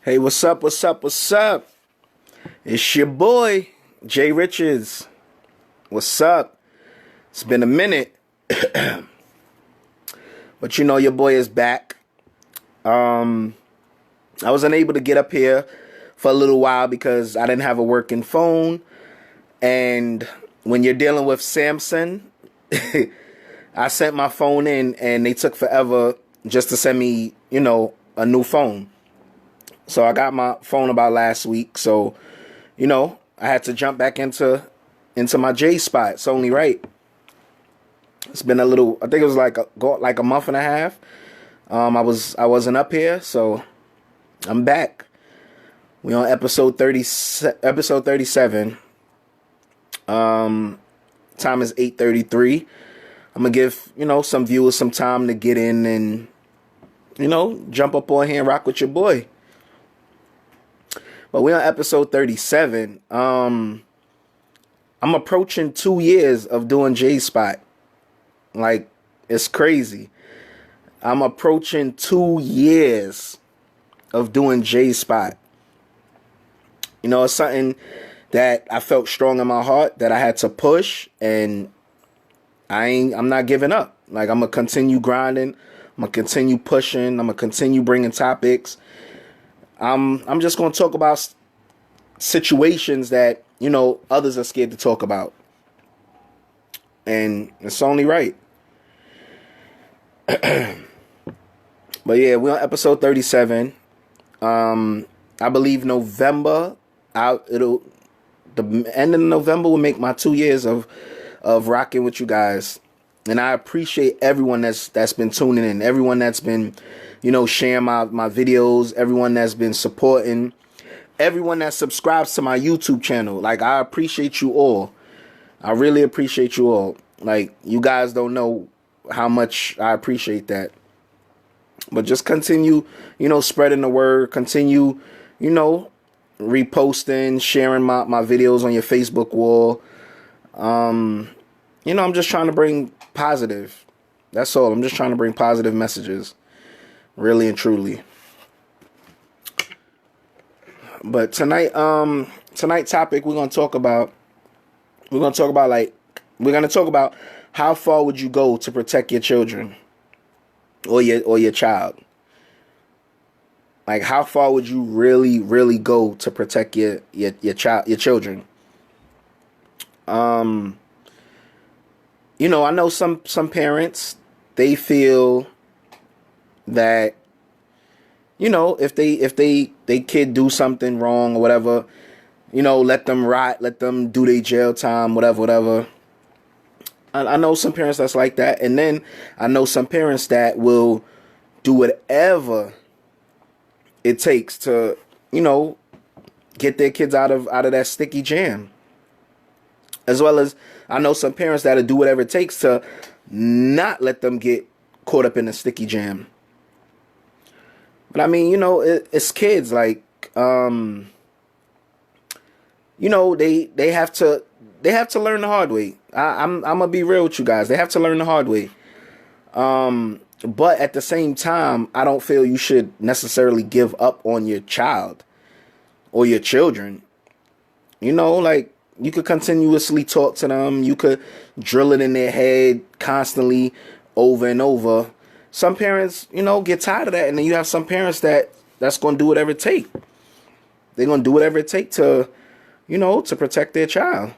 Hey, what's up? What's up? What's up? It's your boy, Jay Richards. What's up? It's been a minute, but you know your boy is back. I was unable to get up here for a little while because I didn't have a working phone. And when you're dealing with Samsung, I sent my phone in and they took forever just to send me, a new phone. So I got my phone about last week. So, I had to jump back into my J spot. It's only right. It's been a little. I think it was like a month and a half. I wasn't up here, so I'm back. We on episode 37. Time is 8:33. I'm gonna give some viewers some time to get in and jump up on here and rock with your boy. But we're on episode 37. I'm approaching 2 years of doing J Spot. Like, it's crazy. I'm approaching 2 years of doing J Spot. It's something that I felt strong in my heart that I had to push, and I'm not giving up. Like, I'm gonna continue grinding. I'm gonna continue pushing. I'm gonna continue bringing topics. I'm just gonna talk about situations that others are scared to talk about, and it's only right. But yeah, we're on episode 37. I believe November. The end of November will make my 2 years of rocking with you guys, and I appreciate everyone that's been tuning in, everyone that's been sharing my videos, everyone that's been supporting, everyone that subscribes to my YouTube channel. Like, I appreciate you all. I really appreciate you all. Like, you guys don't know how much I appreciate that. But just continue, spreading the word. Continue, reposting, sharing my videos on your Facebook wall. I'm just trying to bring positive. That's all. I'm just trying to bring positive messages. Really and truly. But tonight's topic we're gonna talk about how far would you go to protect your children or your child. Like, how far would you really, really go to protect your children? I know some parents, they feel that if they kid do something wrong or whatever, let them rot, let them do their jail time, whatever. I know some parents that's like that, and then I know some parents that will do whatever it takes to get their kids out of that sticky jam. As well as I know some parents that'll do whatever it takes to not let them get caught up in a sticky jam. But I mean, it's kids. Like, they have to learn the hard way. I'm gonna be real with you guys. They have to learn the hard way. But at the same time, I don't feel you should necessarily give up on your child or your children. Like, you could continuously talk to them. You could drill it in their head constantly over and over. Some parents, get tired of that. And then you have some parents that's going to do whatever it takes. They're going to do whatever it takes to, to protect their child.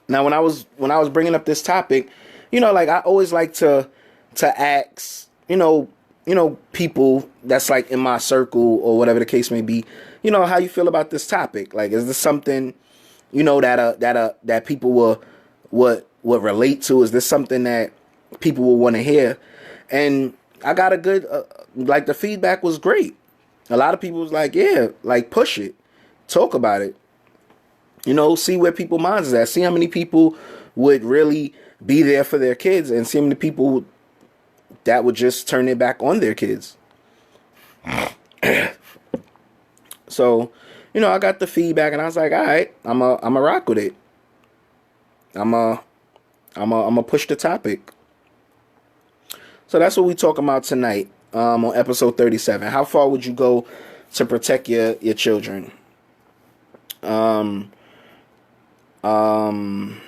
Now, when I was bringing up this topic, like, I always like to ask, people that's like in my circle or whatever the case may be, how you feel about this topic. Like, is this something, that people would relate to? Is this something that people will want to hear? And I got a good, the feedback was great. A lot of people was like, yeah, like, push it, talk about it, see where people's minds is at, see how many people would really be there for their kids, and see how many people that would just turn it back on their kids. So, I got the feedback, and I was like, all right, I'm a rock with it. I'm a push the topic. So that's what we talking about tonight, on episode 37. How far would you go to protect your children. Um, um,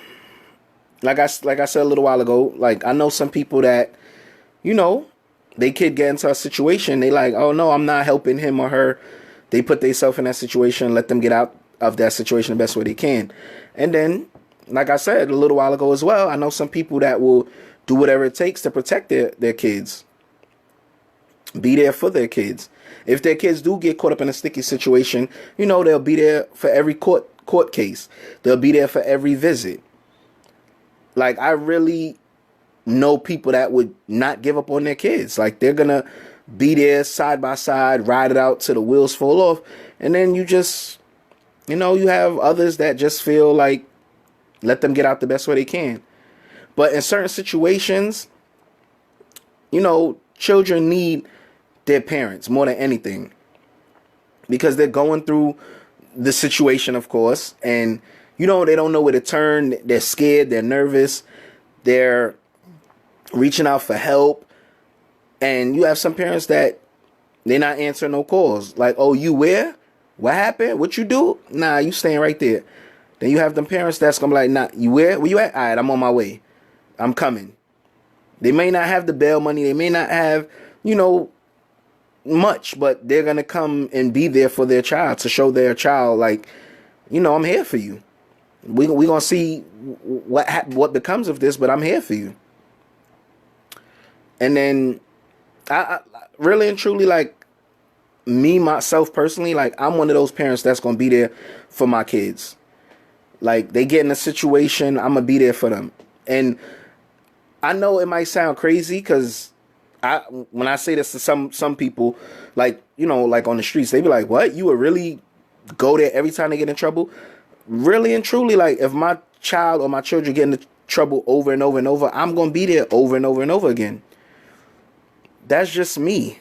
like I said a little while ago, like I know some people that, you know, they kid get into a situation, they like, oh no, I'm not helping him or her. They put themselves in that situation, let them get out of that situation the best way they can. And then, like I said a little while ago as well, I know some people that will do whatever it takes to protect their kids. Be there for their kids. If their kids do get caught up in a sticky situation, you know, they'll be there for every court case. They'll be there for every visit. Like, I really know people that would not give up on their kids. Like, they're gonna be there side by side, ride it out till the wheels fall off. And then you just, you know, you have others that just feel like, let them get out the best way they can. But in certain situations, you know, children need their parents more than anything, because they're going through the situation, of course, and you know, they don't know where to turn. They're scared, they're nervous, they're reaching out for help. And you have some parents that they're not answering no calls. Like, oh, you where? What happened? What you do? Nah, you staying right there. Then you have them parents that's gonna be like, nah, you where? Where you at? All right, I'm on my way. I'm coming. They may not have the bail money. They may not have, you know, much, but they're gonna come and be there for their child, to show their child, like, you know, I'm here for you. We gonna see what becomes of this, but I'm here for you. And then I really and truly, like, me myself personally, like, I'm one of those parents that's gonna be there for my kids. Like, they get in a situation, I'm gonna be there for them. And I know it might sound crazy, because when I say this to some people, like, you know, like on the streets, they be like, what? You would really go there every time they get in trouble? Really and truly, like, if my child or my children get into trouble over and over and over, I'm going to be there over and over and over again. That's just me.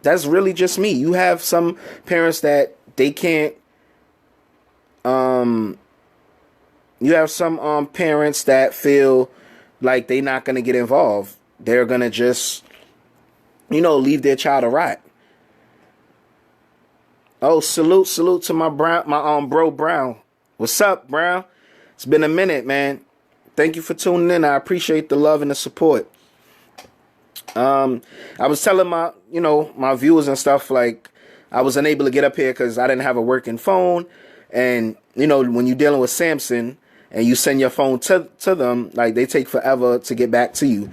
That's really just me. You have some parents that they can't, you have some parents that feel like they're not going to get involved. They're going to just, you know, leave their child to rot. Oh, salute to my bro Brown. What's up, Brown? It's been a minute, man. Thank you for tuning in. I appreciate the love and the support. I was telling my viewers and stuff, like, I was unable to get up here because I didn't have a working phone. And, you know, when you're dealing with Samsung and you send your phone to them, like, they take forever to get back to you.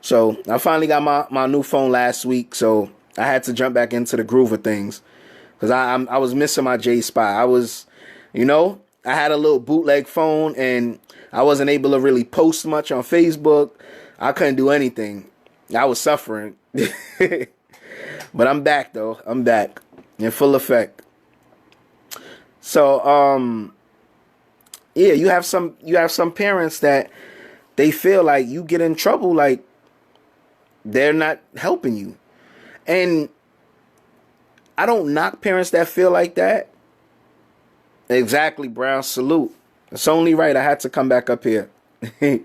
So I finally got my new phone last week, so I had to jump back into the groove of things, because I was missing my J spot. I was, you know, I had a little bootleg phone, and I wasn't able to really post much on Facebook. I couldn't do anything. I was suffering. But I'm back, though. I'm back in full effect. So yeah, you have some parents that they feel like you get in trouble, like, they're not helping you. And I don't knock parents that feel like that. Exactly, Brown. Salute. It's only right. I had to come back up here. Like,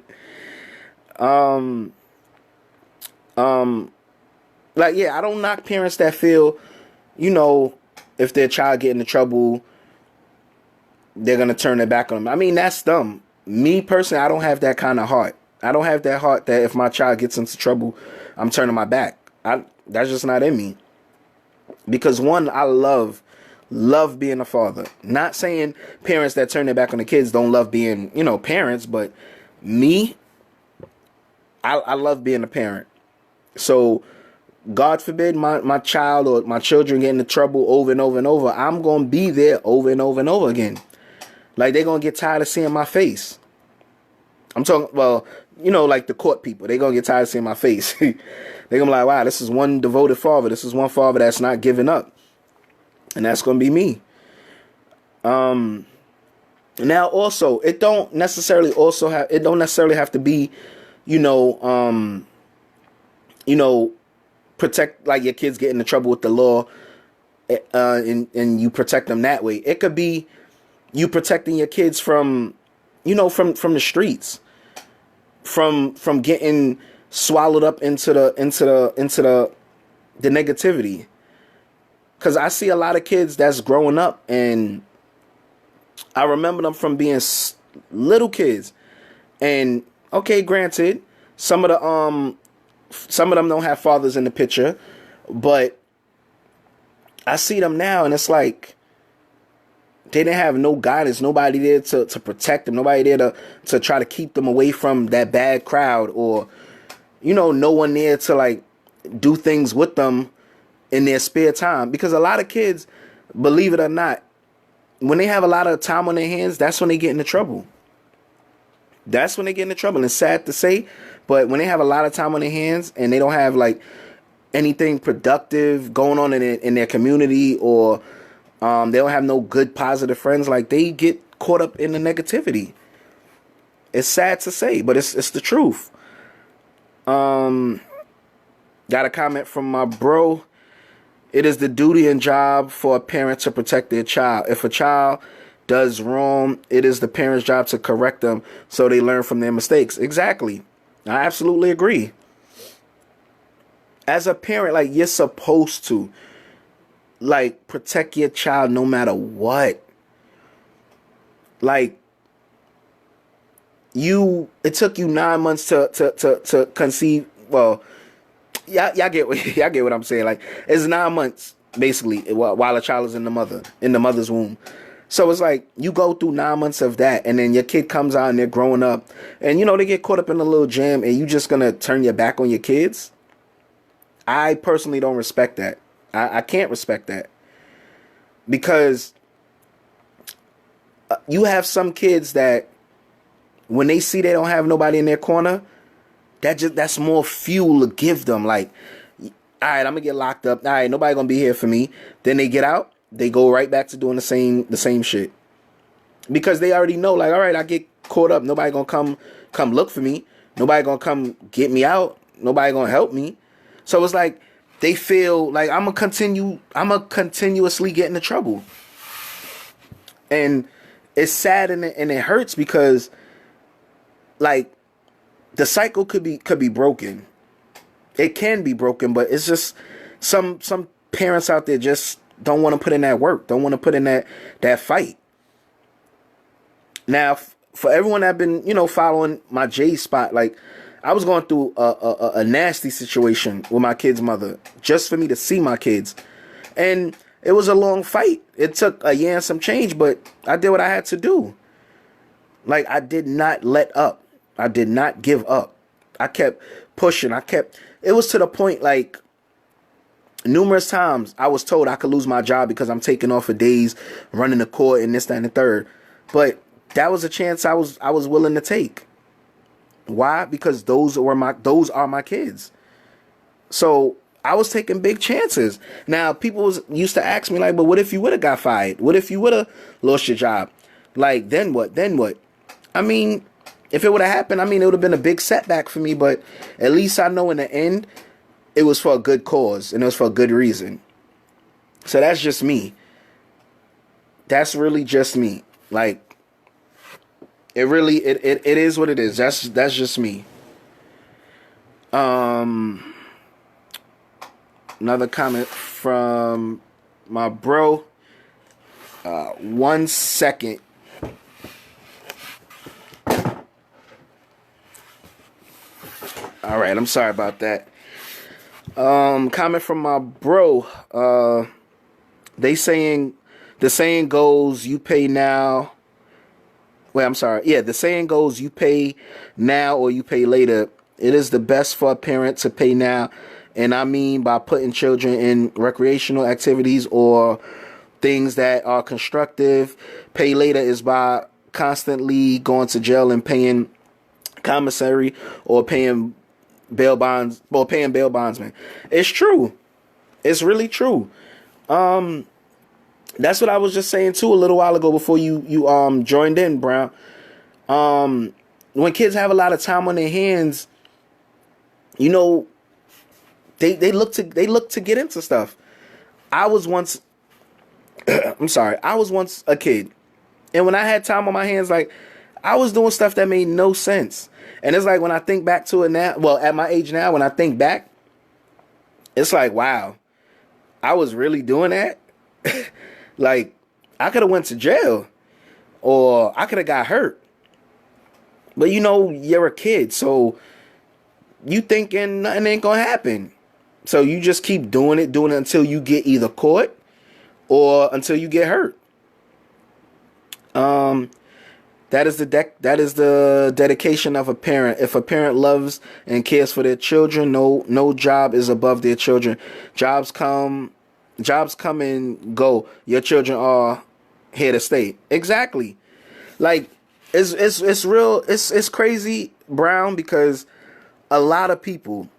yeah, I don't knock parents that feel, you know, if their child get into trouble, they're going to turn their back on them. I mean, that's dumb. Me personally, I don't have that kind of heart. I don't have that heart that if my child gets into trouble, I'm turning my back. That's just not in me. Because one, I love being a father. Not saying parents that turn their back on the kids don't love being, you know, parents, but me, I love being a parent. So, God forbid my child or my children get into trouble over and over and over, I'm going to be there over and over and over again. Like, they're going to get tired of seeing my face. I'm talking, well, you know, like the court people. They're going to get tired of seeing my face. They're going to be like, wow, this is one devoted father. This is one father that's not giving up. And that's going to be me. Now, also, it don't necessarily have to be, you know, protect, like, your kids get into trouble with the law, and you protect them that way. It could be you protecting your kids from, you know, from the streets, from getting swallowed up into the negativity. Because I see a lot of kids that's growing up, and I remember them from being little kids. And okay, granted, some of the some of them don't have fathers in the picture, but I see them now, and it's like they didn't have no guidance, nobody there to protect them, nobody there to try to keep them away from that bad crowd, or no one there to like do things with them in their spare time. Because a lot of kids, believe it or not, when they have a lot of time on their hands, that's when they get into trouble. That's when they get into trouble. And it's sad to say, but when they have a lot of time on their hands and they don't have like anything productive going on in their community, or they don't have no good positive friends, like they get caught up in the negativity. It's sad to say, but it's the truth. Got a comment from my bro. It is the duty and job for a parent to protect their child. If a child does wrong, it is the parent's job to correct them so they learn from their mistakes. Exactly. I absolutely agree. As a parent, like, you're supposed to like protect your child no matter what. Like, it took you 9 months to conceive. Well, y'all get what I'm saying. Like, it's 9 months basically while a child is in the mother's womb. So it's like you go through 9 months of that, and then your kid comes out and they're growing up, and they get caught up in a little jam, and you just gonna turn your back on your kids. I personally don't respect that. I can't respect that, because you have some kids that when they see they don't have nobody in their corner, that's more fuel to give them. Like, all right, I'm gonna get locked up. All right, nobody gonna be here for me. Then they get out, they go right back to doing the same shit, because they already know, like, all right, I get caught up. Nobody gonna come look for me. Nobody gonna come get me out. Nobody gonna help me. So it's like they feel like I'm gonna continuously get into trouble, and it's sad and it hurts, because like the cycle could be broken. It can be broken, but it's just some parents out there just don't want to put in that work, don't want to put in that fight. Now, for everyone that been following my J spot, like, I was going through a nasty situation with my kid's mother just for me to see my kids, and it was a long fight. It took a year and some change, but I did what I had to do. Like, I did not let up. I did not give up. I kept pushing. It was to the point, like, numerous times I was told I could lose my job because I'm taking off for days, running the court and this, that, and the third. But that was a chance I was willing to take. Why? Because those are my kids. So I was taking big chances. Now, people used to ask me, like, but what if you would have got fired? What if you would have lost your job? Like, then what? I mean, if it would have happened, it would have been a big setback for me, but at least I know in the end, it was for a good cause, and it was for a good reason. So that's just me. That's really just me. Like, it really, it is what it is. That's just me. Another comment from my bro. 1 second. All right, I'm sorry about that. Comment from my bro. The saying goes, you pay now. Wait, I'm sorry. Yeah, the saying goes, you pay now or you pay later. It is the best for a parent to pay now. And I mean by putting children in recreational activities or things that are constructive. Pay later is by constantly going to jail and paying commissary or paying bail bondsmen. It's true. It's really true. That's what I was just saying too a little while ago before you joined in, Brown. When kids have a lot of time on their hands, they look to get into stuff. I was once a kid, and when I had time on my hands, like, I was doing stuff that made no sense. And it's like, when I think back to it now, well, at my age now, when I think back, it's like, wow, I was really doing that, like I could have went to jail or I could have got hurt. But you're a kid, so you thinking nothing ain't gonna happen. So you just keep doing it until you get either caught or until you get hurt. Um, that is the dedication of a parent. If a parent loves and cares for their children, no job is above their children. Jobs come jobs come and go. Your children are here to stay. Exactly. Like it's real. It's crazy, Brown, because a lot of people,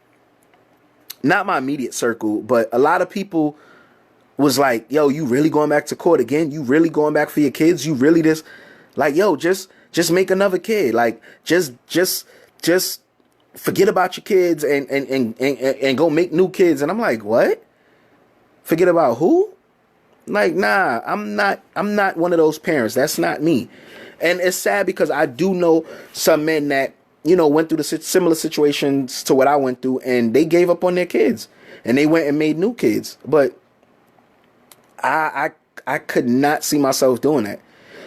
not my immediate circle, but a lot of people was like, "Yo, you really going back to court again? You really going back for your kids? You really this?" Like, yo, just make another kid. Like, just forget about your kids and go make new kids. And I'm like, what? Forget about who? Like, nah, I'm not one of those parents. That's not me. And it's sad because I do know some men that, went through the similar situations to what I went through, and they gave up on their kids and they went and made new kids. But I could not see myself doing that.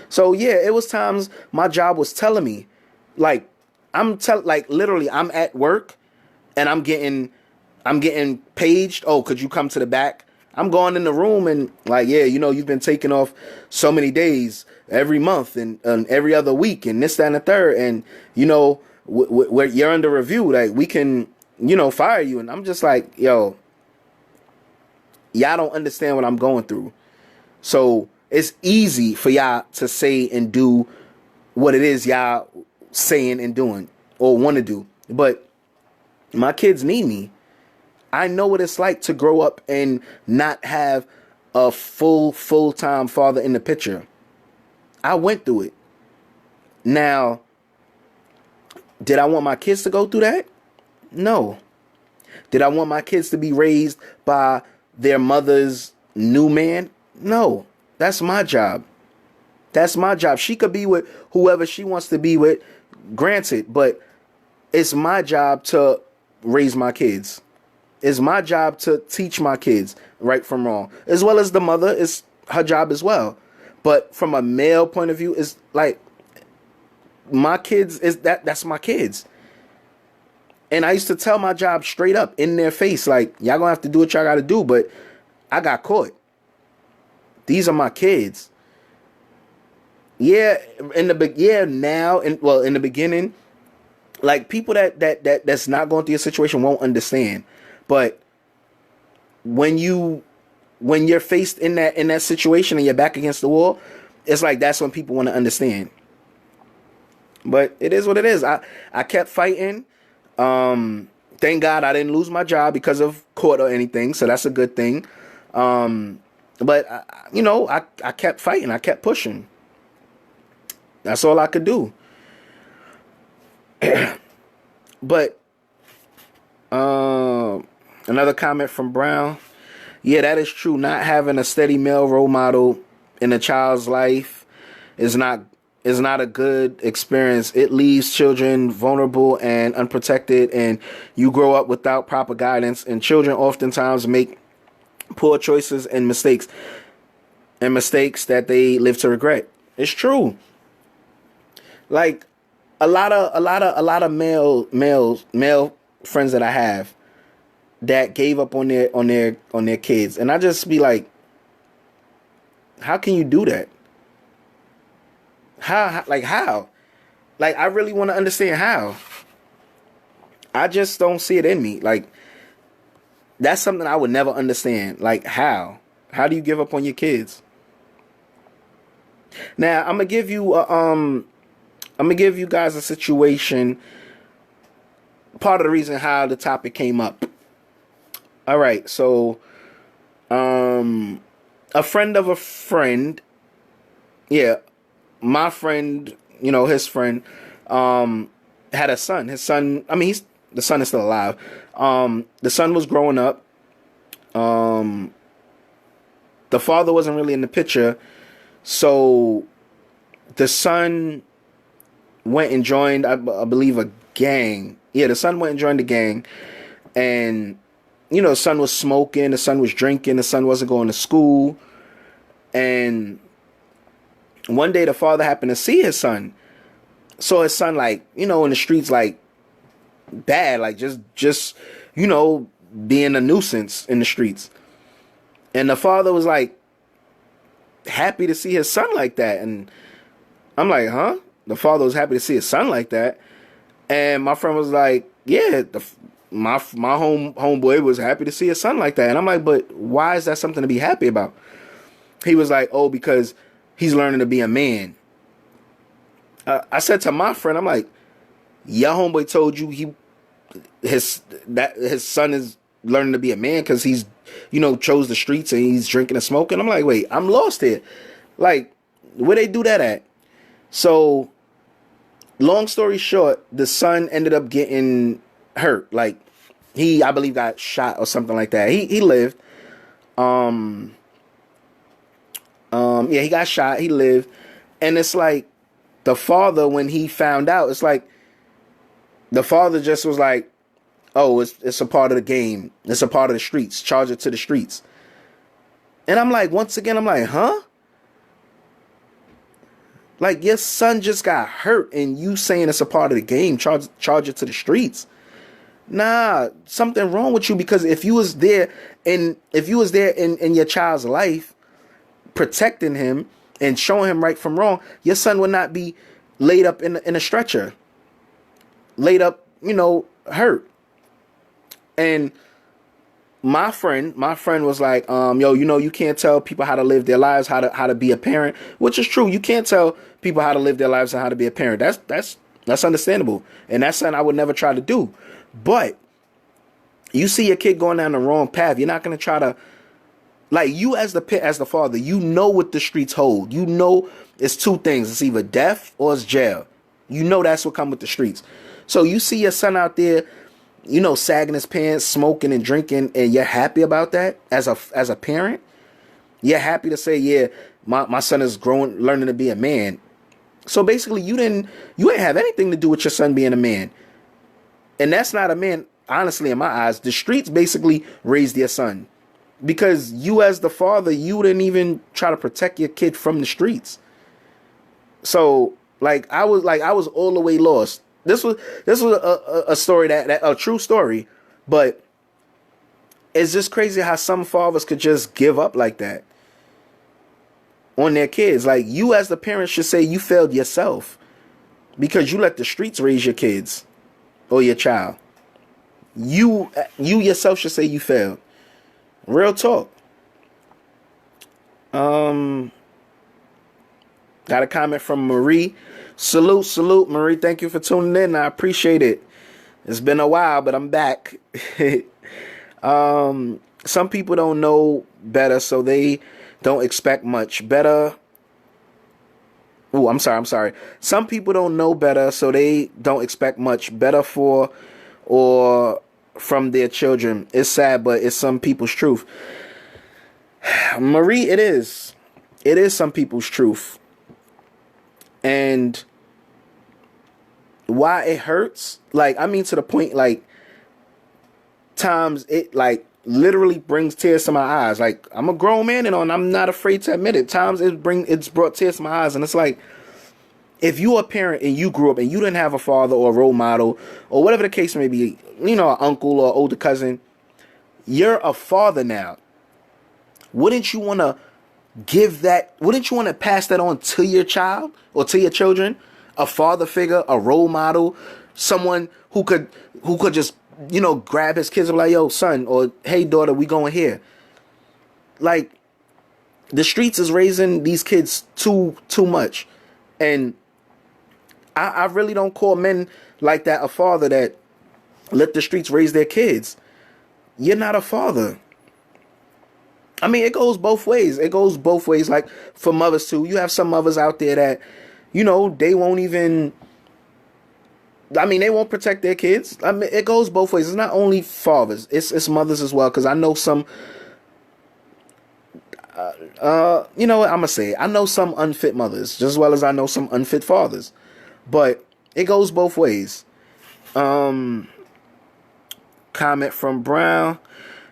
So yeah, it was times my job was telling me, like, like literally I'm at work and I'm getting paged. Oh, could you come to the back? I'm going in the room and like, yeah, you've been taking off so many days every month and every other week and this, that, and the third. And, where you're under review, like we can, fire you. And I'm just like, yo, y'all don't understand what I'm going through. So it's easy for y'all to say and do what it is y'all saying and doing or want to do. But my kids need me. I know what it's like to grow up and not have a full-time father in the picture. I went through it. Now, did I want my kids to go through that? No. Did I want my kids to be raised by their mother's new man? No. That's my job. That's my job. She could be with whoever she wants to be with, granted, but it's my job to raise my kids. It's my job to teach my kids right from wrong, as well as the mother. It's her job as well. But from a male point of view, it's like my kids that's my kids. And I used to tell my job straight up in their face, like, y'all gonna have to do what y'all gotta do, but I got caught. These are my kids. Yeah, in the beginning, like people that's not going through a situation won't understand. But when you're faced in that situation and you're back against the wall, it's like that's when people want to understand. But it is what it is. I kept fighting. Thank God I didn't lose my job because of court or anything, so that's a good thing. But I kept fighting. I kept pushing. That's all I could do. But another comment from Brown. Yeah, that is true. Not having a steady male role model in a child's life is not a good experience. It leaves children vulnerable and unprotected, and you grow up without proper guidance, and children oftentimes make poor choices and mistakes that they live to regret. It's true. Like a lot of male friends that I have that gave up on their kids, and I just be like, how can you do that? How? Like I really want to understand how. I just don't see it in me. Like that's something I would never understand. Like how? How do you give up on your kids? Now I'm gonna give you guys a situation. Part of the reason how the topic came up. All right, so a friend of a friend, yeah, my friend, his friend, had a son. His son, I mean, the son is still alive. The son was growing up. The father wasn't really in the picture, so the son went and joined, I believe, a gang. Yeah, the son went and joined the gang, and the son was smoking, the son was drinking, the son wasn't going to school. And one day the father happened to see his son. Saw his son, like, in the streets, like, bad, like just being a nuisance in the streets. And the father was like happy to see his son like that. And I'm like, huh? The father was happy to see his son like that. And my friend was like, yeah, my homeboy was happy to see his son like that. And I'm like, but why is that something to be happy about? He was like, oh, because he's learning to be a man. I said to my friend, I'm like, your homeboy told you his son is learning to be a man because he's, chose the streets and he's drinking and smoking. I'm like, wait, I'm lost here. Like, where they do that at? So, long story short, the son ended up getting hurt. Like, I believe, got shot or something like that. He lived. Yeah, he got shot. He lived. And it's like, the father, when he found out, it's like, the father just was like, oh, it's a part of the game. It's a part of the streets. Charge it to the streets. And I'm like, once again, I'm like, huh? Like, your son just got hurt and you saying it's a part of the game. Charge it to the streets. Nah, something wrong with you, because if you was there in your child's life, protecting him and showing him right from wrong, your son would not be laid up in a stretcher. Laid up, hurt. And my friend was like, yo, you can't tell people how to live their lives, how to be a parent, which is true. You can't tell people how to live their lives and how to be a parent. That's understandable. And that's something I would never try to do. But you see your kid going down the wrong path, you're not going to try to, like, you as the father, what the streets hold. It's two things. It's either death or it's jail. That's what come with the streets. So you see your son out there, sagging his pants, smoking and drinking, and you're happy about that as a parent. You're happy to say, yeah, my son is learning to be a man. So basically, you ain't have anything to do with your son being a man. And that's not a man, honestly, in my eyes. The streets basically raised your son. Because you as the father, you didn't even try to protect your kid from the streets. So, I was all the way lost. This was a story that a true story, but it's just crazy how some fathers could just give up like that on their kids. Like, you as the parent should say you failed yourself because you let the streets raise your kids or your child. You yourself should say you failed. Real talk. Got a comment from Marie. Salute, Marie. Thank you for tuning in. I appreciate it. It's been a while, but I'm back. Some people don't know better, so they don't expect much. Better. Oh, I'm sorry. Some people don't know better, so they don't expect much. Better for or from their children. It's sad, but it's some people's truth. Marie, it is. It is some people's truth. And why it hurts, to the point, times it, literally brings tears to my eyes. Like, I'm a grown man and I'm not afraid to admit it. Times it's brought tears to my eyes. And it's like, if you're a parent and you grew up and you didn't have a father or a role model or whatever the case may be, an uncle or older cousin, you're a father now. Wouldn't you want to pass that on to your child or to your children? A father figure, a role model, someone who could just, grab his kids and be like, yo, son, or hey, daughter, we going here. Like, the streets is raising these kids too much. And I really don't call men like that a father that let the streets raise their kids. You're not a father. I mean, it goes both ways. Like, for mothers too. You have some mothers out there that, they won't even, they won't protect their kids. I mean, it goes both ways. It's not only fathers. It's mothers as well. Because I know some, you know what, I'm going to say it. I know some unfit mothers, just as well as I know some unfit fathers. But it goes both ways. Comment from Brown.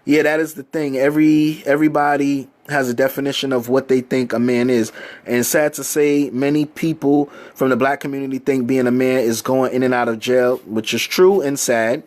Yeah, that is the thing. Everybody has a definition of what they think a man is. And sad to say, many people from the black community think being a man is going in and out of jail, which is true and sad.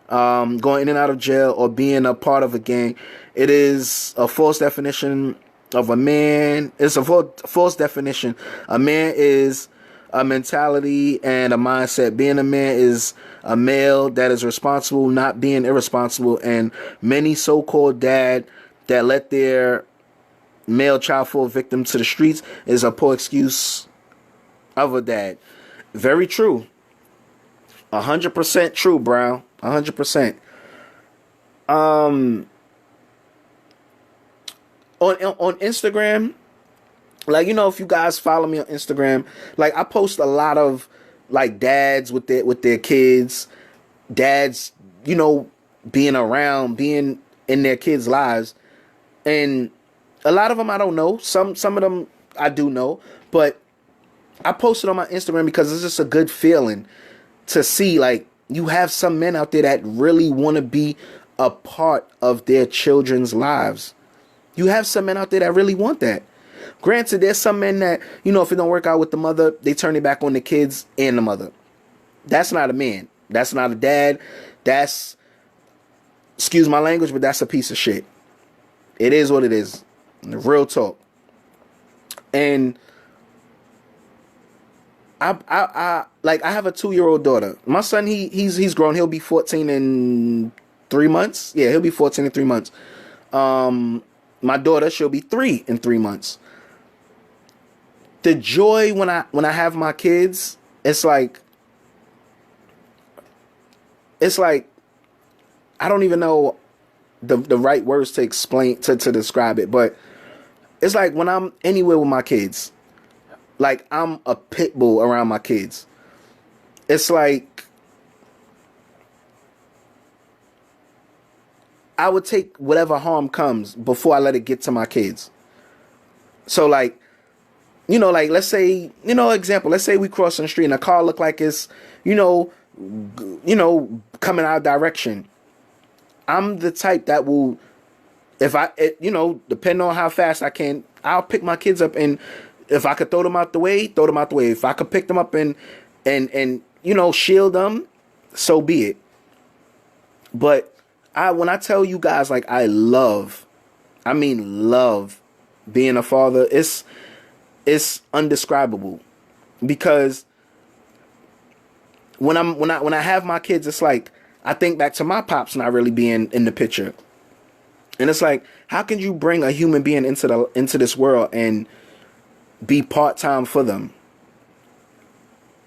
Going in and out of jail or being a part of a gang. It is a false definition of a man. It's a false definition. A man is a mentality and a mindset. Being a man is a male that is responsible, not being irresponsible. And many so-called dad that let their male child fall victim to the streets is a poor excuse of a dad. Very true. 100% true, Brown. 100%. On Instagram, like, you know, if you guys follow me on Instagram, like I post a lot of like dads with their kids, dads, you know, being around, being in their kids' lives, and a lot of them I don't know. Some of them I do know, but I posted on my Instagram because it's just a good feeling to see, like, you have some men out there that really want to be a part of their children's lives. You have some men out there that really want that. Granted, there's some men that, you know, if it don't work out with the mother, they turn it back on the kids and the mother. That's not a man. That's not a dad. That's, excuse my language, but that's a piece of shit. It is what it is. Real talk. And I have a 2-year-old daughter. My son, he's grown. He'll be 14 in 3 months. Yeah, he'll be 14 in 3 months. My daughter, she'll be 3 in 3 months. The joy when I have my kids, it's like I don't even know the right words to explain to describe it, but it's like when I'm anywhere with my kids, like I'm a pit bull around my kids. It's like I would take whatever harm comes before I let it get to my kids. So like, you know, like let's say, you know, example, let's say we cross the street and a car look like it's, you know, coming our direction. I'm the type that will, you know, depending on how fast I can, I'll pick my kids up, and if I could throw them out the way, throw them out the way. If I could pick them up and you know, shield them, so be it. But when I tell you guys, like, I love being a father, it's undescribable, because when I have my kids, it's like I think back to my pops not really being in the picture. And it's like, how can you bring a human being into this world and be part-time for them?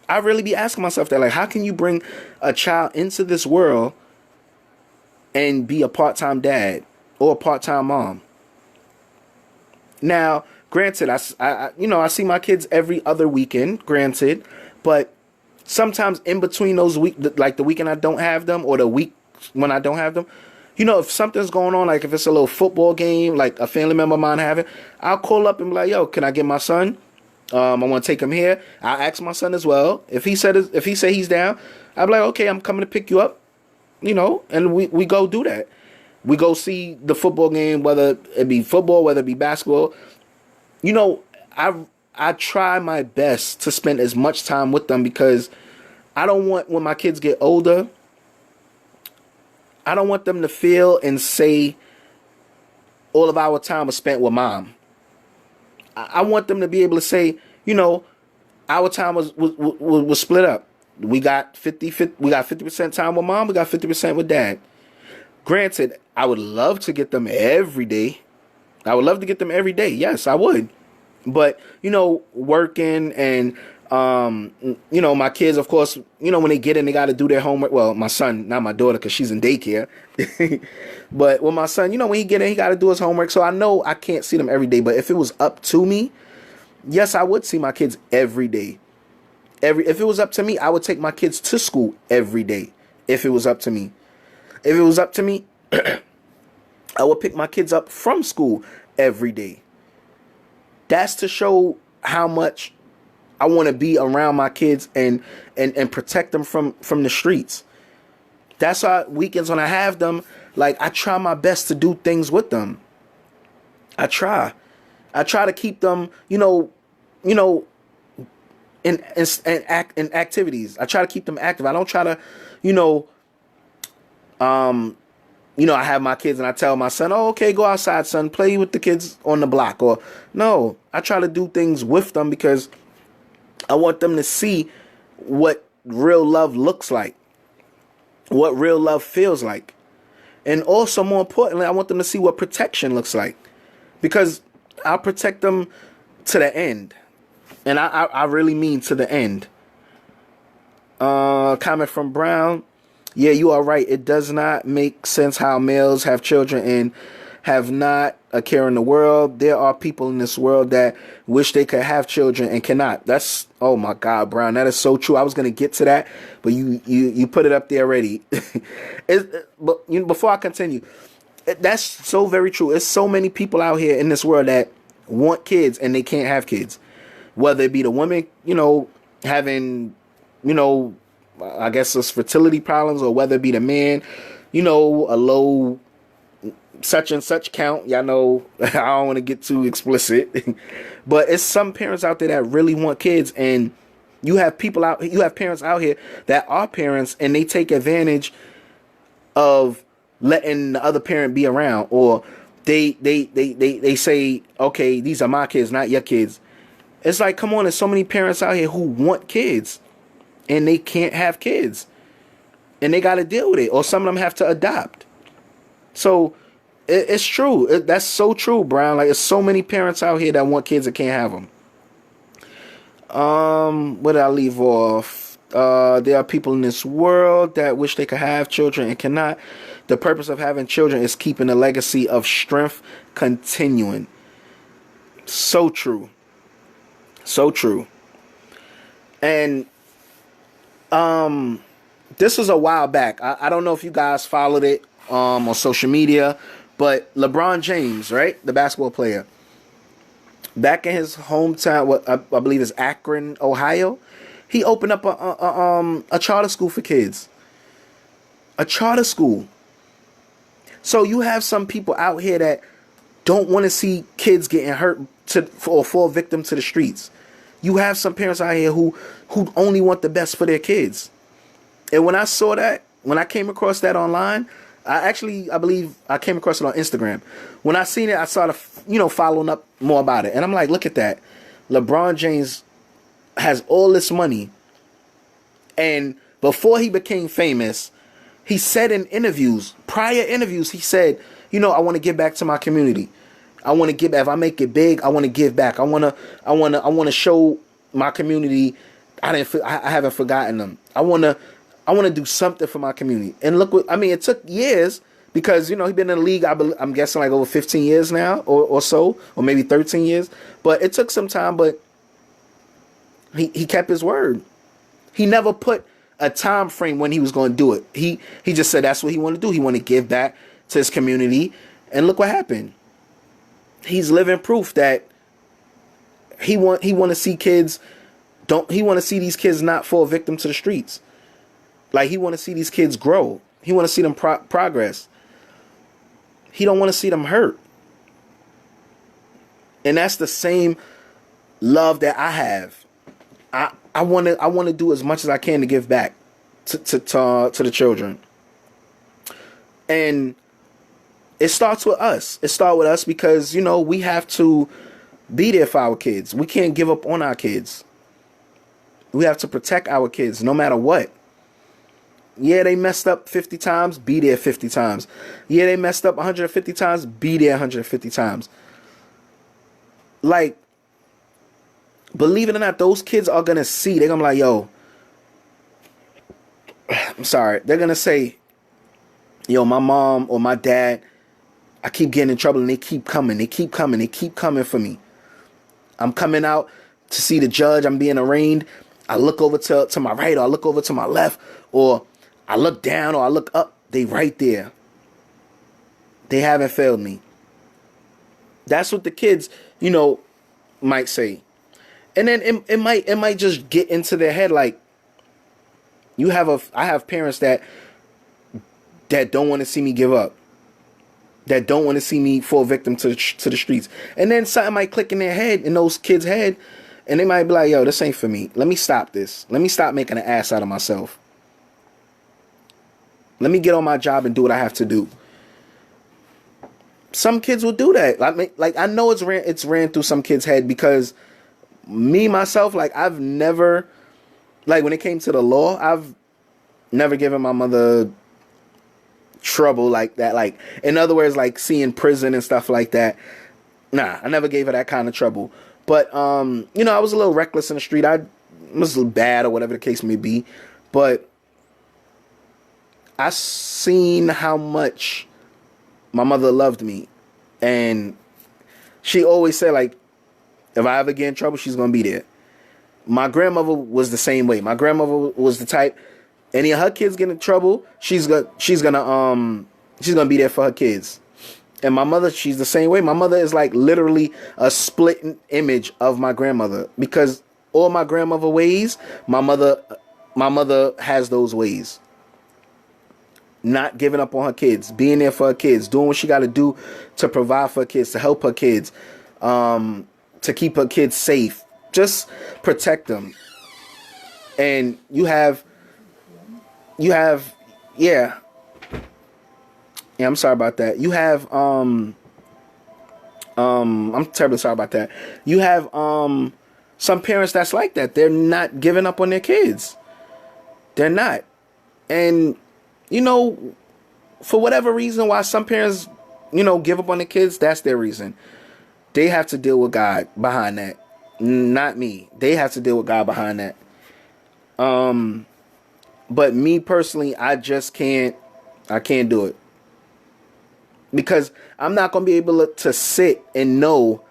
I really be asking myself that, like, how can you bring a child into this world and be a part-time dad or a part-time mom? Now, granted, I see my kids every other weekend, granted, but sometimes in between those like the weekend I don't have them, or the week when I don't have them, you know, if something's going on, like if it's a little football game, like a family member of mine having, I'll call up and be like, yo, can I get my son? I want to take him here. I'll ask my son as well. If he say he's down, I'll be like, okay, I'm coming to pick you up, you know, and we go do that. We go see the football game, whether it be football, whether it be basketball. You know, I try my best to spend as much time with them, because I don't want, when my kids get older, I don't want them to feel and say all of our time was spent with mom. I want them to be able to say, you know, our time was split up. We got 50% time with mom, we got 50% with dad. Granted, I would love to get them every day. Yes, I would. But, you know, working and, you know, my kids, of course, you know, when they get in, they got to do their homework. Well, my son, not my daughter, because she's in daycare. But with my son, you know, when he get in, he got to do his homework. So I know I can't see them every day. But if it was up to me, yes, I would see my kids every day. If it was up to me, I would take my kids to school every day. If it was up to me. If it was up to me, I would pick my kids up from school every day. That's to show how much I want to be around my kids and protect them from the streets. That's why weekends when I have them, Like, I try my best to do things with them. I try. I try to keep them, you know, in activities. I try to keep them active. I don't try to, you know, I have my kids and I tell my son, "Oh, okay, go outside, son, play with the kids on the block." Or no, I try to do things with them because I want them to see what real love looks like, what real love feels like. And also, more importantly, I want them to see what protection looks like, because I'll protect them to the end. And I really mean to the end. Comment from Brown. Yeah, you are right. It does not make sense how males have children and have not a care in the world. There are people in this world that wish they could have children and cannot. That's, oh my God, Brown. That is so true. I was going to get to that, but you put it up there already. But before I continue, that's so very true. It's so many people out here in this world that want kids and they can't have kids. Whether it be the woman, having, I guess it's fertility problems, or whether it be the man, a low such and such count. Y'all know I don't want to get too explicit, but it's some parents out there that really want kids, and you have parents out here that are parents and they take advantage of letting the other parent be around, or they say, okay, these are my kids, not your kids. It's like, come on, there's so many parents out here who want kids and they can't have kids, and they got to deal with it, or some of them have to adopt. So it's true. That's so true, Brown. Like, there's so many parents out here that want kids and can't have them. Where did I leave off? There are people in this world that wish they could have children and cannot. The purpose of having children is keeping a legacy of strength continuing. So true. So true. And this was a while back. I don't know if you guys followed it on social media, but LeBron James, right, the basketball player, back in his hometown, what I believe is Akron, Ohio, he opened up a charter school for kids. A charter school. So you have some people out here that don't want to see kids getting hurt or fall victim to the streets. You have some parents out here who only want the best for their kids. And when I saw that, when I came across that online, I believe I came across it on Instagram. When I seen it, I started, following up more about it. And I'm like, look at that. LeBron James has all this money. And before he became famous, he said in prior interviews, he said, I want to give back to my community. I want to give. If I make it big, I want to give back. I want to show my community I haven't forgotten them. I want to do something for my community. And look it took years, because he's been in the league, I'm guessing like over 15 years now or so, or maybe 13 years. But it took some time, but he kept his word. He never put a time frame when he was going to do it. He just said that's what he wanted to do. He wanted to give back to his community, and look what happened. He's living proof that he want to see kids he want to see these kids not fall victim to the streets. Like, he want to see these kids grow. He want to see them progress. He don't want to see them hurt. And that's the same love that I have. I want to do as much as I can to give back to the children. And it starts with us. It starts with us because, we have to be there for our kids. We can't give up on our kids. We have to protect our kids no matter what. Yeah, they messed up 50 times, be there 50 times. Yeah, they messed up 150 times, be there 150 times. Like, believe it or not, those kids are going to see. They're going to be like, yo, I'm sorry. They're going to say, yo, my mom or my dad, I keep getting in trouble, and they keep coming. They keep coming. They keep coming for me. I'm coming out to see the judge. I'm being arraigned. I look over to my right, or I look over to my left, or I look down, or I look up. They right there. They haven't failed me. That's what the kids, might say. And then it might just get into their head, like, I have parents that don't want to see me give up. that don't want to see me fall victim to the streets. And then something might click in their head, in those kids' head, and they might be like, yo, this ain't for me. Let me stop this. Let me stop making an ass out of myself. Let me get on my job and do what I have to do. Some kids will do that. I know it's ran through some kids' head, because me, myself, like, I've never, like, when it came to the law, I've never given my mother trouble like that. Like, in other words, like seeing prison and stuff like that. Nah, I never gave her that kind of trouble. But, you know, I was a little reckless in the street. I was bad or whatever the case may be. But I seen how much my mother loved me. And she always said, like, if I ever get in trouble, she's going to be there. My grandmother was the same way. My grandmother was the type, any of her kids get in trouble, she's gonna be there for her kids. And my mother, she's the same way. My mother is like literally a split image of my grandmother, because all my grandmother ways, my mother has those ways. Not giving up on her kids, being there for her kids, doing what she got to do to provide for her kids, to help her kids, to keep her kids safe, just protect them. And you have, yeah, I'm sorry about that. You have, I'm terribly sorry about that. You have, some parents that's like that. They're not giving up on their kids. They're not. And, you know, for whatever reason why some parents, you know, give up on their kids, that's their reason. They have to deal with God behind that. Not me. They have to deal with God behind that. But me personally, I can't do it. Because I'm not going to be able to sit and know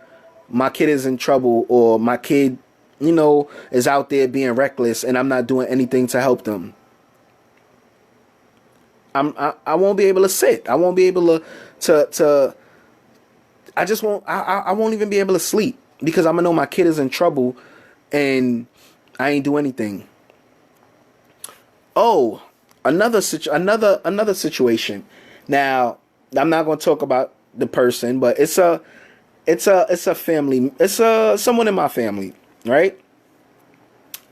my kid is in trouble, or my kid, you know, is out there being reckless, and I'm not doing anything to help them. I won't be able to sit. I won't be able to I just won't, I won't even be able to sleep, because I'm going to know my kid is in trouble and I ain't do anything. Oh, another situation. Now, I'm not going to talk about the person, but it's a family. It's someone in my family, right?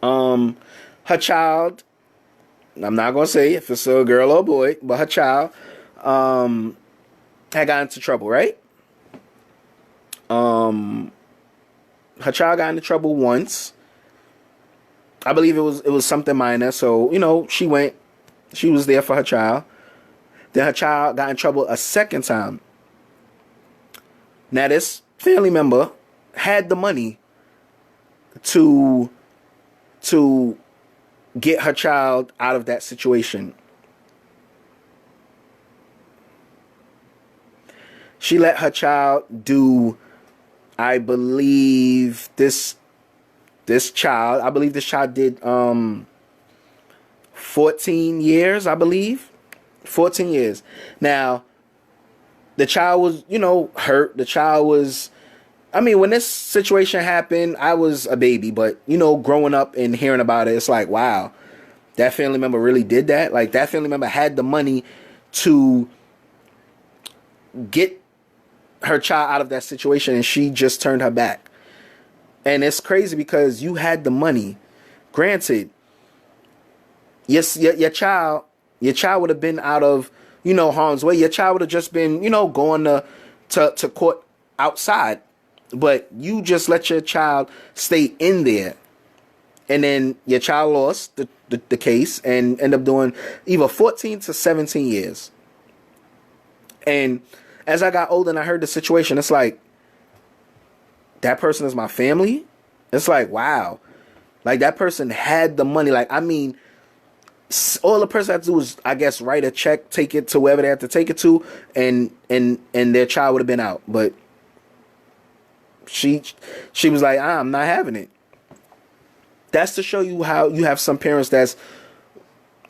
Her child, I'm not going to say if it's a girl or a boy, but her child had gotten into trouble, right? Her child got into trouble once. I believe it was something minor. So, you know, she was there for her child. Then her child got in trouble a second time. Now, this family member had the money to get her child out of that situation. She let her child do, I believe this child did 14 years, I believe. 14 years. Now, the child was, you know, hurt. The child was, I mean, when this situation happened, I was a baby, but, you know, growing up and hearing about it, it's like, wow, that family member really did that. Like, that family member had the money to get her child out of that situation, and she just turned her back. And it's crazy because you had the money. Granted, yes, your child would have been out of, you know, harm's way. Your child would have just been, you know, going to court outside. But you just let your child stay in there. And then your child lost the case and ended up doing either 14 to 17 years. And as I got older and I heard the situation, it's like, that person is my family? It's like, wow. Like, that person had the money. Like, I mean, all the person had to do was, I guess, write a check, take it to wherever they had to take it to, and their child would have been out. But she was like, I'm not having it. That's to show you how you have some parents they're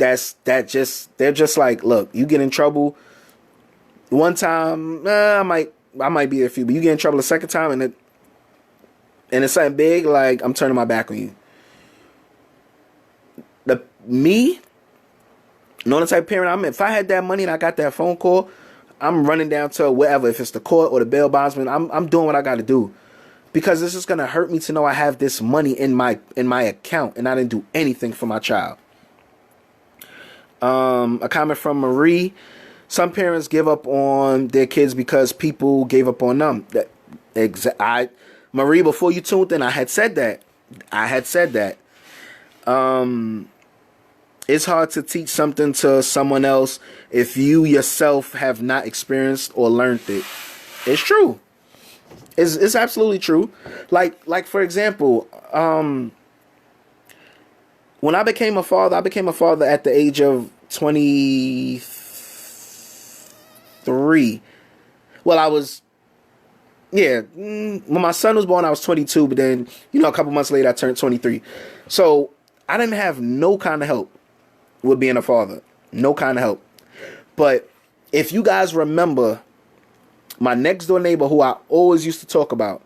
just like, look, you get in trouble one time, I might be there for you, but you get in trouble a second time and it's something big, like, I'm turning my back on you. Knowing the type of parent I'm in, if I had that money and I got that phone call, I'm running down to wherever, if it's the court or the bail bondsman. I'm doing what I got to do, because it's just gonna hurt me to know I have this money in my account and I didn't do anything for my child. A comment from Marie: some parents give up on their kids because people gave up on them. Marie, before you tuned in, I had said that. It's hard to teach something to someone else if you yourself have not experienced or learned it. It's true. It's absolutely true. Like for example, when I became a father at the age of 23. Well, I was, when my son was born, I was 22, but then, a couple months later, I turned 23. So I didn't have no kind of help with being a father. No kind of help. But if you guys remember, my next door neighbor, who I always used to talk about,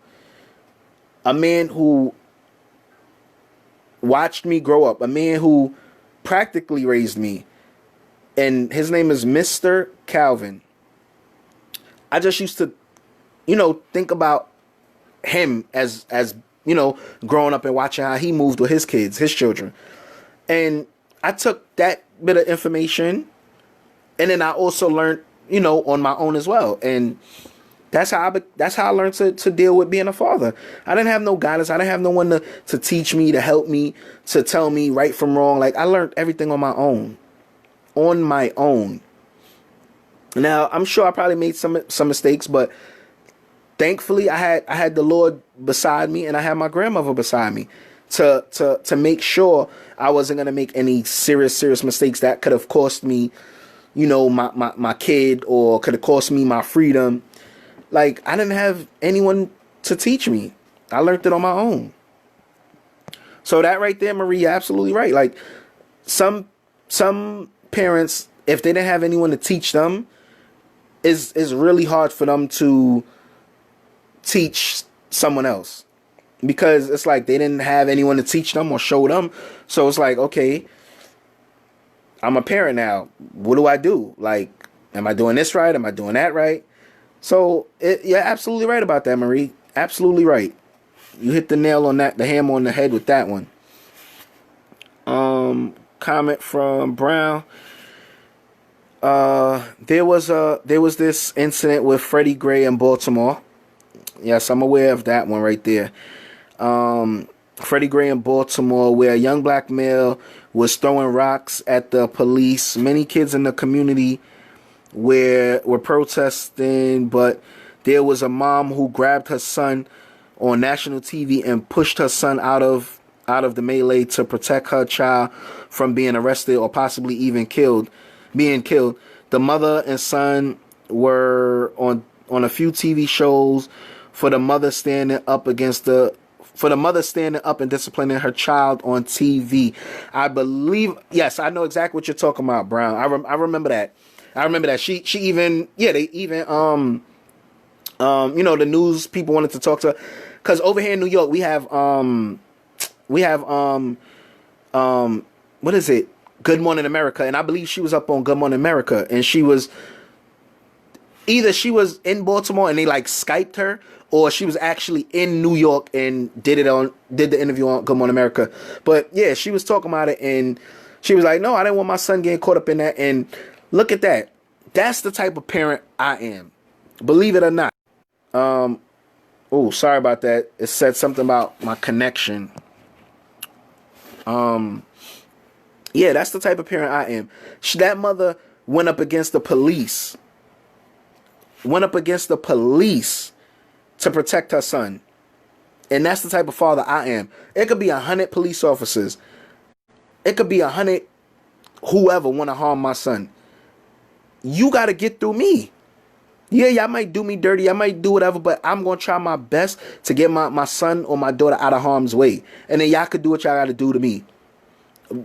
a man who watched me grow up, a man who practically raised me, and his name is Mr. Calvin. I just used to, think about him as growing up and watching how he moved with his kids, his children. And I took that bit of information, and then I also learned, on my own as well. And that's how I learned to deal with being a father. I didn't have no guidance. I didn't have no one to teach me, to help me, to tell me right from wrong. Like, I learned everything on my own. Now, I'm sure I probably made some mistakes, but thankfully I had the Lord beside me, and I had my grandmother beside me to make sure I wasn't going to make any serious mistakes that could have cost me, my kid, or could have cost me my freedom. Like, I didn't have anyone to teach me. I learned it on my own. So that right there, Marie, you're absolutely right. Like, some parents, if they didn't have anyone to teach them, is really hard for them to teach someone else, because it's like they didn't have anyone to teach them or show them. So it's like, okay, I'm a parent now. What do I do? Like, am I doing this right? Am I doing that right? So you're absolutely right about that, Marie. Absolutely right. You hit the nail on that, the hammer on the head with that one. Comment from Brown. There was this incident with Freddie Gray in Baltimore. Yes, I'm aware of that one right there. Freddie Gray in Baltimore, where a young black male was throwing rocks at the police. Many kids in the community were protesting, but there was a mom who grabbed her son on national TV and pushed her son out of the melee to protect her child from being arrested or possibly even being killed. The mother and son were on a few TV shows for the mother standing up and disciplining her child on TV. I believe, yes, I know exactly what you're talking about, Brown. I remember that. She even, they even, the news people wanted to talk to her, because over here in New York we have what is it? Good Morning America, and I believe she was up on Good Morning America, and she was in Baltimore and they like Skyped her, or she was actually in New York and did the interview on Good Morning America. But yeah, she was talking about it, and she was like, no, I didn't want my son getting caught up in that. And look at that. That's the type of parent I am. Believe it or not. Oh, sorry about that. It said something about my connection. Yeah, that's the type of parent I am. That mother went up against the police. To protect her son. And that's the type of father I am. It could be 100 police officers. It could be 100 whoever want to harm my son. You got to get through me. Yeah, y'all might do me dirty. I might do whatever, but I'm going to try my best to get my son or my daughter out of harm's way. And then y'all could do what y'all got to do to me.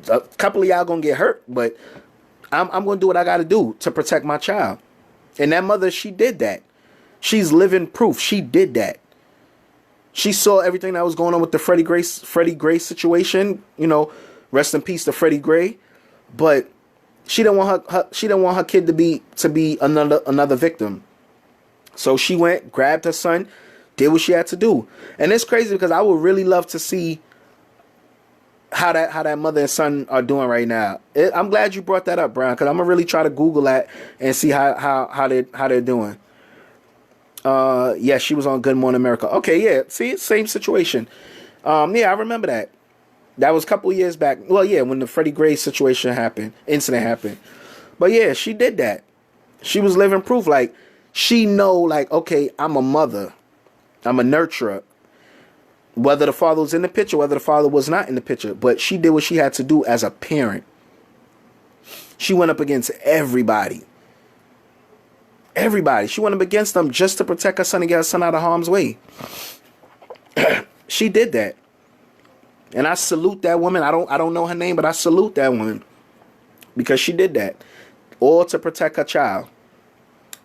A couple of y'all going to get hurt, but I'm going to do what I got to do to protect my child. And that mother, she did that. She's living proof. She did that. She saw everything that was going on with the Freddie Gray situation. You know, rest in peace to Freddie Gray. But She didn't want she didn't want her kid to be another victim. So she went, grabbed her son, did what she had to do. And it's crazy because I would really love to see how that mother and son are doing right now. I'm glad you brought that up, Brown, because I'm gonna really try to Google that and see how they're doing. Yeah, she was on Good Morning America. Okay, yeah, see, same situation. Yeah, I remember that. That was a couple years back. Well, yeah, when the Freddie Gray incident happened. But yeah, she did that. She was living proof. Like, she know, like, okay, I'm a mother. I'm a nurturer. Whether the father was in the picture, whether the father was not in the picture. But she did what she had to do as a parent. She went up against everybody. Everybody. She went up against them just to protect her son and get her son out of harm's way. She did that. And I salute that woman. I don't know her name, but I salute that woman. Because she did that. All to protect her child.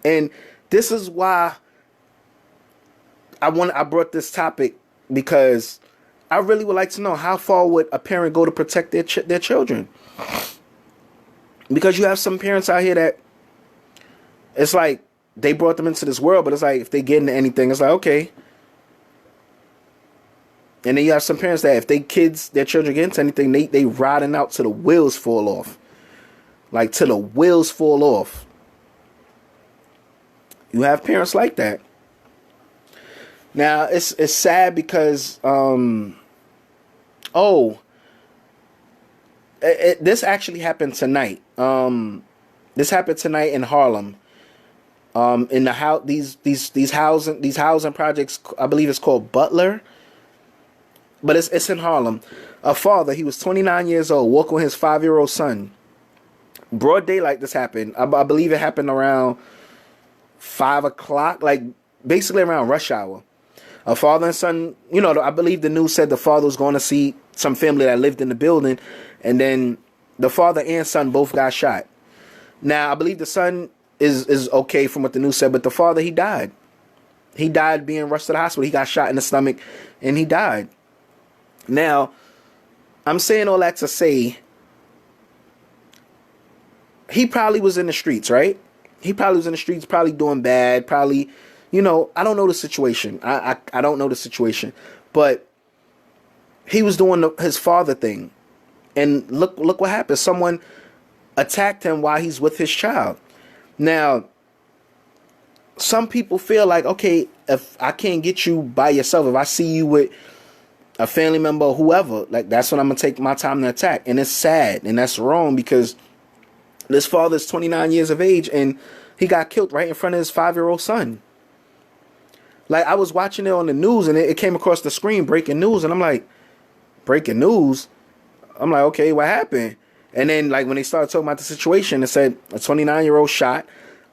And this is why I brought this topic, because I really would like to know, how far would a parent go to protect their children? Because you have some parents out here that it's like they brought them into this world, but it's like if they get into anything, it's like, okay. And then you have some parents that if their children get into anything, they riding out till the wheels fall off. Like, till the wheels fall off. You have parents like that. Now, it's sad because, this actually happened tonight. This happened tonight in Harlem. In the house, these housing projects, I believe it's called Butler. But it's in Harlem. A father, he was 29 years old, walking with his 5-year-old son. Broad daylight this happened. I believe it happened around 5 o'clock, like basically around rush hour. A father and son, I believe the news said the father was going to see some family that lived in the building, and then the father and son both got shot. Now, I believe the son is okay from what the news said, but the father, he died. He died being rushed to the hospital. He got shot in the stomach, and he died. Now, I'm saying all that to say, he probably was in the streets, right? He probably was in the streets, probably doing bad, probably, I don't know the situation. I don't know the situation. But he was doing his father thing. And look what happened. Someone attacked him while he's with his child. Now, some people feel like, okay, if I can't get you by yourself, if I see you with a family member or whoever, like, that's when I'm going to take my time to attack. And it's sad, and that's wrong, because this father is 29 years of age, and he got killed right in front of his 5-year-old son. Like, I was watching it on the news, and it came across the screen, breaking news, and I'm like, breaking news? I'm like, okay, what happened? And then, like, when they started talking about the situation, it said a 29-year-old shot.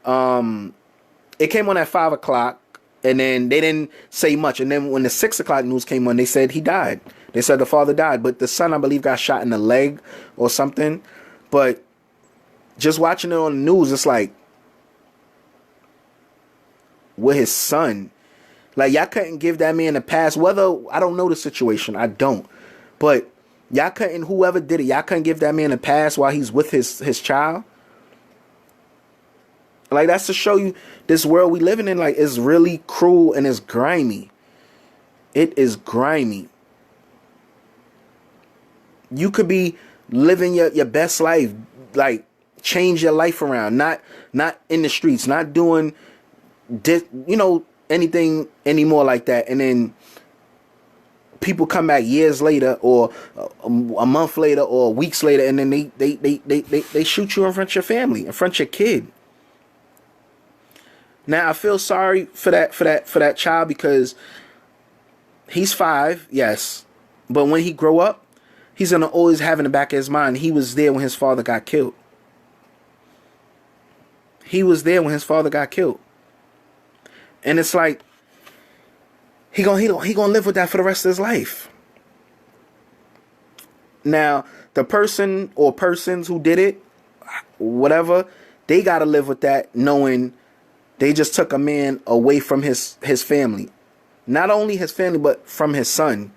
It came on at 5 o'clock. And then they didn't say much. And then when the 6 o'clock news came on, they said he died. They said the father died. But the son, I believe, got shot in the leg or something. But just watching it on the news, it's like, with his son, like, y'all couldn't give that man a pass. Whether, I don't know the situation. I don't. But y'all couldn't, whoever did it, y'all couldn't give that man a pass while he's with his child. Like, that's to show you this world we living in, like, is really cruel and it's grimy. It is grimy. You could be living your best life, like, change your life around, not in the streets, not doing, anything anymore like that. And then people come back years later, or a month later, or weeks later, and then they shoot you in front of your family, in front of your kid. Now, I feel sorry for that child, because he's 5, yes, but when he grow up, he's gonna always have in the back of his mind, he was there when his father got killed. He was there when his father got killed, and it's like he gonna live with that for the rest of his life. Now, the person or persons who did it, whatever, they gotta live with that, knowing they just took a man away from his family. Not only his family, but from his son.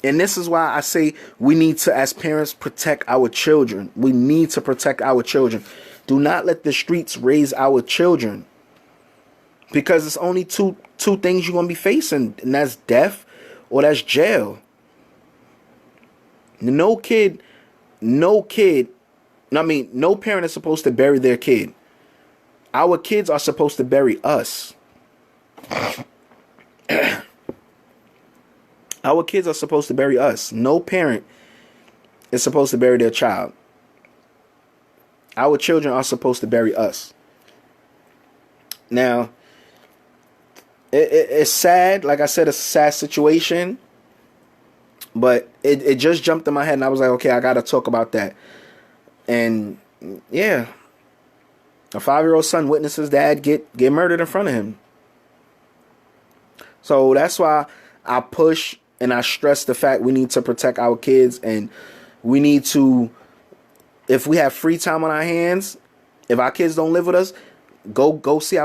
And this is why I say we need to, as parents, protect our children. We need to protect our children. Do not let the streets raise our children. Because it's only two things you're going to be facing. And that's death or that's jail. No parent is supposed to bury their kid. Our kids are supposed to bury us. Our kids are supposed to bury us. No parent is supposed to bury their child. Our children are supposed to bury us. Now, it's sad. Like I said, it's a sad situation. But it just jumped in my head, and I was like, okay, I got to talk about that. And, yeah. A 5-year-old son witnesses dad get murdered in front of him. So that's why I push and I stress the fact we need to protect our kids, and we need to, if we have free time on our hands, if our kids don't live with us, go see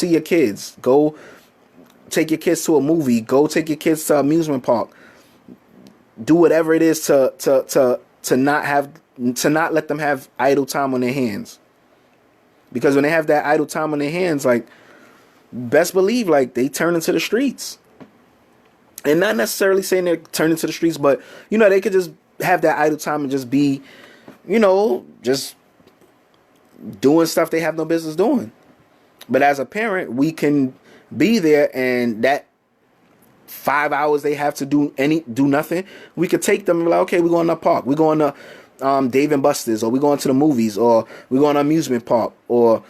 your kids. Go take your kids to a movie. Go take your kids to an amusement park. Do whatever it is to not let them have idle time on their hands. Because when they have that idle time on their hands, like, best believe, like, they turn into the streets. And not necessarily saying they're turning to the streets, but, they could just have that idle time and just be, just doing stuff they have no business doing. But as a parent, we can be there, and that 5 hours they have to do nothing, we could take them and be like, okay, we're going to the park. We're going to Dave and Buster's, or we're going to the movies, or we're going to an amusement park, or,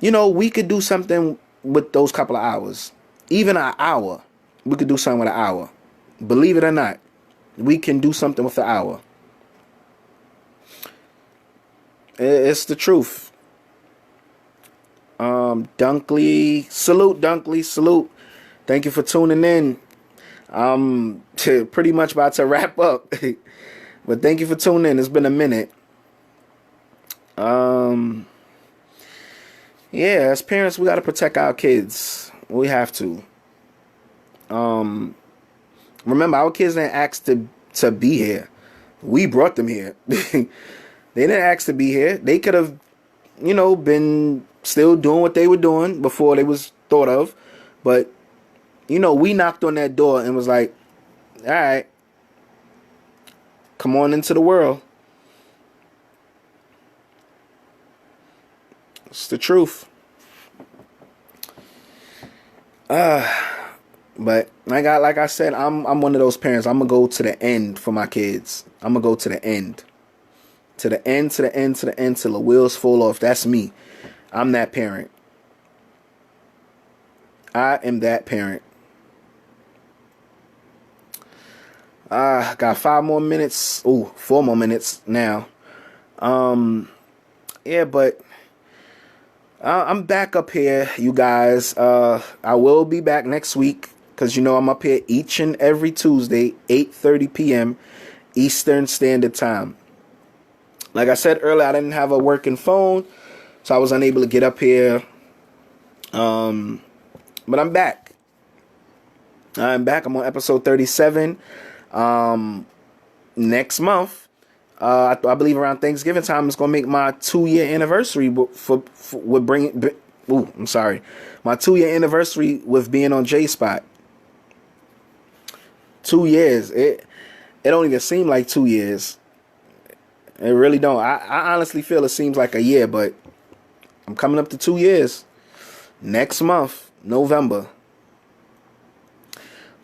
we could do something with those couple of hours. Even an hour. We could do something with an hour. Believe it or not, we can do something with an hour. It's the truth. Dunkley, salute. Thank you for tuning in. Pretty much about to wrap up. But thank you for tuning in. It's been a minute. Yeah, as parents, we got to protect our kids. We have to. Remember, our kids didn't ask to be here. We brought them here. They didn't ask to be here. They could have, been still doing what they were doing before they was thought of. But, we knocked on that door and was like, all right, come on into the world. It's the truth. But like I said, I'm one of those parents. I'm gonna go to the end for my kids. I'm gonna go to the end. To the end till the wheels fall off. That's me. I'm that parent. I am that parent. Got 5 more minutes. 4 more minutes now. Yeah, but I'm back up here, you guys. I will be back next week, because I'm up here each and every Tuesday, 8:30 p.m. Eastern Standard Time. Like I said earlier, I didn't have a working phone, so I was unable to get up here. But I'm back. I'm on episode 37. Next month, I believe around Thanksgiving time, is gonna make my 2-year anniversary my 2-year anniversary with being on J Spot. 2 years. It don't even seem like 2 years. It really don't. I honestly feel it seems like a year, but I'm coming up to 2 years next month, November.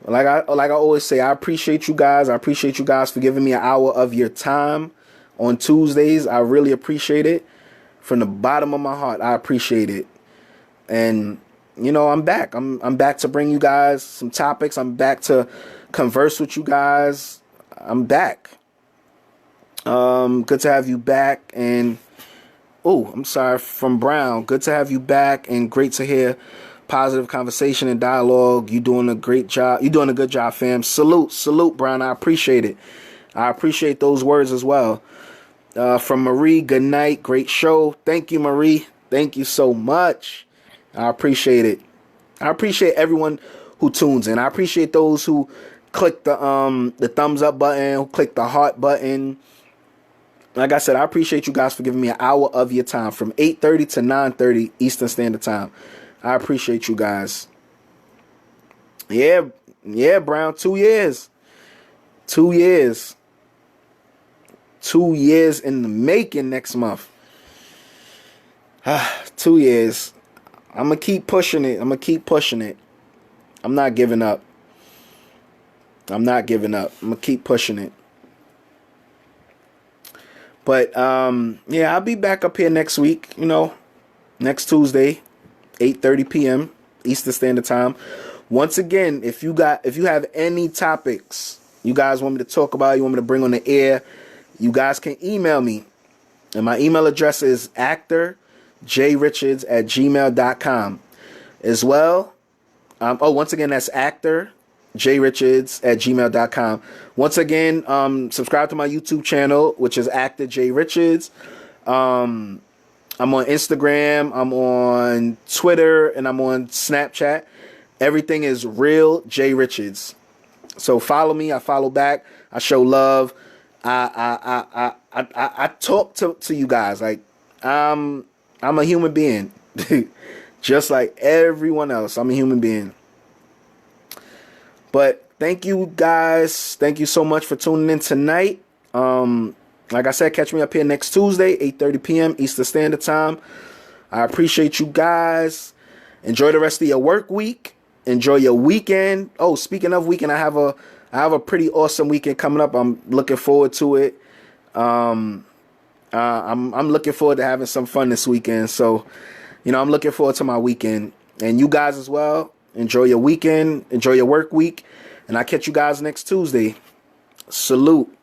Like I always say, I appreciate you guys. I appreciate you guys for giving me an hour of your time on Tuesdays. I really appreciate it. From the bottom of my heart, I appreciate it. And I'm back. I'm back to bring you guys some topics. I'm back to converse with you guys. I'm back. Good to have you back. And I'm sorry, from Brown. Good to have you back, and great to hear positive conversation and dialogue. You doing a great job. You doing a good job, fam. Salute, Brown. I appreciate it. I appreciate those words as well. From Marie, good night. Great show. Thank you, Marie. Thank you so much. I appreciate it. I appreciate everyone who tunes in. I appreciate those who clicked the thumbs up button, who clicked the heart button. Like I said, I appreciate you guys for giving me an hour of your time from 8:30 to 9:30 Eastern Standard Time. I appreciate you guys. Yeah, Brown, 2 years. 2 years. 2 years in the making next month. 2 years. I'm going to keep pushing it. I'm not giving up. I'm going to keep pushing it. But, yeah, I'll be back up here next week, next Tuesday, 8:30 p.m. Eastern Standard Time. Once again, if you have any topics you guys want me to talk about, you want me to bring on the air, you guys can email me. And my email address is actorjrichards@gmail.com. As well, once again, that's actorjrichards@gmail.com. Once again, subscribe to my YouTube channel, which is Actor J Richards. I'm on Instagram, I'm on Twitter, and I'm on Snapchat. Everything is Real J Richards. So follow me, I follow back, I show love. I talk to you guys like I'm a human being. Just like everyone else, I'm a human being. But thank you guys. Thank you so much for tuning in tonight. Like I said, catch me up here next Tuesday, 8:30 p.m. Eastern Standard Time. I appreciate you guys. Enjoy the rest of your work week. Enjoy your weekend. Oh, speaking of weekend, I have a pretty awesome weekend coming up. I'm looking forward to it. I'm looking forward to having some fun this weekend. So, I'm looking forward to my weekend. And you guys as well. Enjoy your weekend. Enjoy your work week. And I'll catch you guys next Tuesday. Salute.